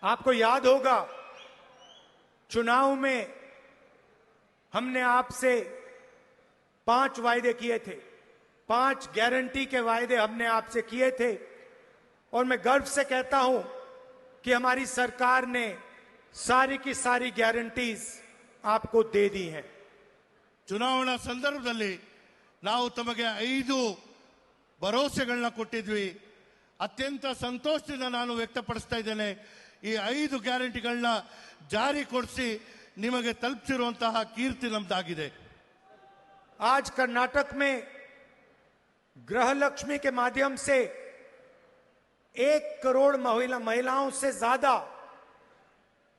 आपको याद होगा चुनाव में हमने आपसे 5 वायदे किए थे, 5 गारंटी के वायदे हमने आपसे किए थे और मैं गर्व से कहता हूं कि हमारी सरकार ने सारी की सारी गारंटीज आपको दे दी हैं। ಚುನಾವಣಾ ಸಂದರ್ಭದಲ್ಲಿ ನಾವು ತಮಗೆ 5 ಭರವಸೆಗಳನ್ನ ಕೊಟ್ಟಿದ್ವಿ. ಅತ್ಯಂತ ಸಂತೋಷದಿಂದ ನಾನು ವ್ಯಕ್ತಪಡಿಸ್ತಾ ಇದ್ದೇನೆ. ಈ 5 ಗ್ಯಾರಂಟಿಗಳನ್ನ ಜಾರಿಗೊಳಿಸಿ ನಿಮಗೆ ತಲುಪಿಸಿರುವಂತಹ ಕೀರ್ತಿ ನಮ್ದಾಗಿದೆ. आज कर्नाटक में गृह लक्ष्मी के माध्यम से 1 करोड़ महिलाओं से ज्यादा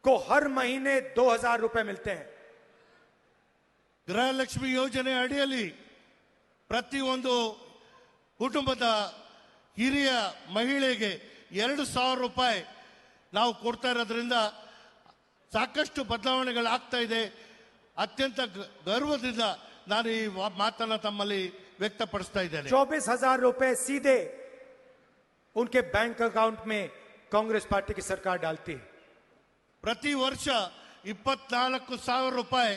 को हर महीने 2000 रुपए मिलते हैं। ಗೃಹಲಕ್ಷ್ಮಿ ಯೋಜನೆ ಅಡಿಯಲ್ಲಿ ಪ್ರತಿಯೊಂದು ಕುಟುಂಬದ ಹಿರಿಯ ಮಹಿಳೆಗೆ 2000 ರೂಪಾಯಿ ನಾವು ಕೊಡ್ತಾ ಇರೋದ್ರಿಂದ ಸಾಕಷ್ಟು ಬದಲಾವಣೆಗಳಾಗ್ತಾ ಇದೆ. ಅತ್ಯಂತ ಗರ್ವದಿಂದ ನಾನು ಈ ಮಾತನ್ನ ತಮ್ಮಲ್ಲಿ ವ್ಯಕ್ತಪಡಿಸ್ತಾ ಇದ್ದೇನೆ. 24,000 रुपए सीधे उनके बैंक अकाउंट में कांग्रेस पार्टी की सरकार डालती है। ಪ್ರತಿ ವರ್ಷ 24,000 ರೂಪಾಯಿ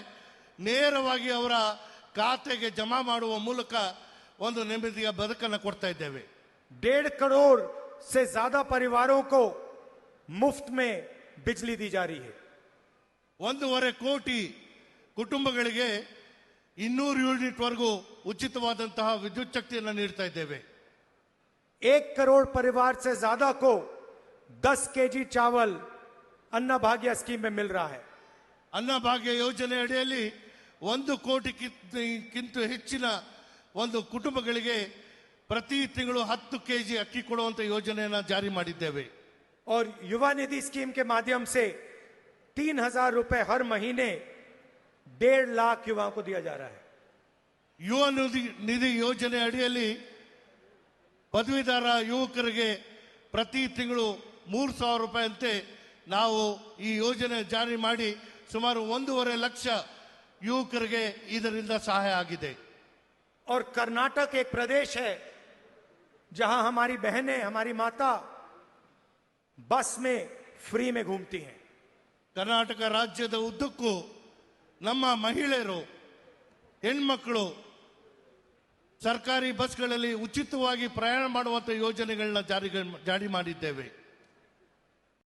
ನೇರವಾಗಿ ಅವರ ಖಾತೆಗೆ ಜಮಾ ಮಾಡುವ ಮೂಲಕ ಒಂದು ನೆಮ್ಮದಿಯ ಬದುಕನ್ನು ಕೊಡ್ತಾ ಇದ್ದೇವೆ. 1.5 करोड़ से ज्यादा परिवारों को मुफ्त में बिजली दी जा रही है। 1.5 ಕೋಟಿ ಕುಟುಂಬಗಳಿಗೆ 200 ಯೂನಿಟ್ ವರೆಗೂ ಉಚಿತವಾದಂತಹ ವಿದ್ಯುತ್ ಶಕ್ತಿಯನ್ನು ನೀಡ್ತಾ ಇದ್ದೇವೆ. 1 करोड़ परिवार से ज्यादा को 10 केजी चावल अन्ना भाग्य स्कीम में मिल रहा है। ಅನ್ನ ಭಾಗ್ಯ ಯೋಜನೆ ಅಡಿಯಲ್ಲಿ 1 ಕೋಟಿಗಿಂತ ಹೆಚ್ಚಿನ ಒಂದು ಕುಟುಂಬಗಳಿಗೆ ಪ್ರತಿ ತಿಂಗಳು 10 ಕೆಜಿ ಅಕ್ಕಿ ಕೊಡುವಂತ ಯೋಜನೆಯನ್ನು ಜಾರಿ ಮಾಡಿದ್ದೇವೆ. और युवा निधि स्कीम के माध्यम से 3,000 रुपए हर महीने 1.5 लाख युवाओं को दिया जा रहा है। ಯುವ ನಿಧಿ ಯೋಜನೆ ಅಡಿಯಲ್ಲಿ ಪದವೀಧರ ಯುವಕರಿಗೆ ಪ್ರತಿ ತಿಂಗಳು 3,000 ರೂಪಾಯಿ ಅಂತೆ ನಾವು ಈ ಯೋಜನೆ ಜಾರಿ ಮಾಡಿ ಸುಮಾರು 1.5 ಲಕ್ಷ युवकರಿಗೆ ಇದರಿಂದ ಸಹಾಯ ಆಗಿದೆ. और कर्नाटक एक प्रदेश है जहां हमारी बहनें, हमारी माता बस में फ्री में घूमती हैं। ಕರ್ನಾಟಕ ರಾಜ್ಯದ ಉದ್ದಕ್ಕೂ ನಮ್ಮ ಮಹಿಳೆಯರು ಹೆಣ್ಮಕ್ಕಳು ಸರ್ಕಾರಿ ಬಸ್ಗಳಲ್ಲಿ ಉಚಿತವಾಗಿ ಪ್ರಯಾಣ ಮಾಡುವಂತ ಯೋಜನೆಗಳನ್ನ ಜಾರಿ ಮಾಡಿದ್ದೇವೆ.